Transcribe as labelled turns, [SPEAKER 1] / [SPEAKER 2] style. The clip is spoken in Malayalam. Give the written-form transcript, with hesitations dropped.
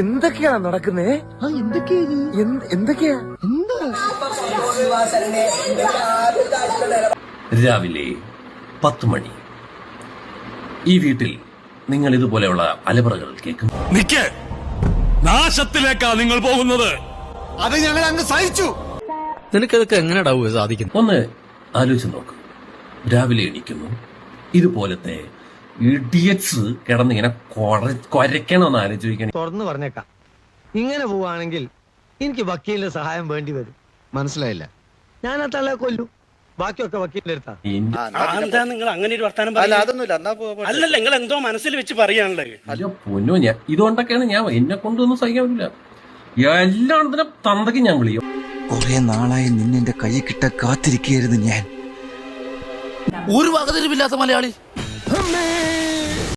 [SPEAKER 1] എന്തൊക്കെയാ നടക്കുന്നേ? എന്തൊക്കെയാ?
[SPEAKER 2] രാവിലെ 10 മണി. ഈ വീട്ടിൽ നിങ്ങൾ ഇതുപോലെയുള്ള അലപറകൾ കേൾക്കും.
[SPEAKER 3] നാശത്തിലേക്കാ നിങ്ങൾ പോകുന്നത്.
[SPEAKER 4] അത് ഞങ്ങൾ അങ്ങ് സഹിച്ചു.
[SPEAKER 5] നിനക്കതൊക്കെ എങ്ങനെയാ സാധിക്കുന്നത്?
[SPEAKER 2] ഒന്ന് ആലോചിച്ച് നോക്ക്. രാവിലെ എണീക്കുന്നു, ഇതുപോലത്തെ ഇഡിയറ്റ്സ് കിടന്നിങ്ങനെ കൊരക്കണമെന്ന് ആലോചിക്കാൻ.
[SPEAKER 6] തുറന്നു പറഞ്ഞേക്കാം, ഇങ്ങനെ പോവാണെങ്കിൽ എനിക്ക് വക്കീലിന്റെ സഹായം വേണ്ടി വരും.
[SPEAKER 4] മനസ്സിലായില്ല.
[SPEAKER 6] ഞാൻ ആ തള്ളെ കൊല്ലു, ബാക്കിയൊക്കെ വക്കീലിന്റെ അടുത്താ.
[SPEAKER 7] എന്താ നിങ്ങൾ അങ്ങനെ ഒരു വർത്താനം അല്ലല്ല, നിങ്ങൾ എന്തോ മനസ്സിൽ വെച്ച് പറയാനുള്ളത്.
[SPEAKER 2] അയ്യോ പൊന്നോ, ഞാൻ ഇതുകൊണ്ടൊക്കെയാണ് ഞാൻ എന്നെ കൊണ്ടൊന്നും സഹിക്കാൻ പറ്റില്ല. എല്ലാത്തിനും തന്തയ്ക്ക് ഞാൻ വിളിയും.
[SPEAKER 8] കുറെ നാളായി നിന്നെ കൈ കിട്ട കാത്തിരിക്കുകയായിരുന്നു ഞാൻ.
[SPEAKER 5] ഒരു വകതിരിവില്ലാത്ത മലയാളി.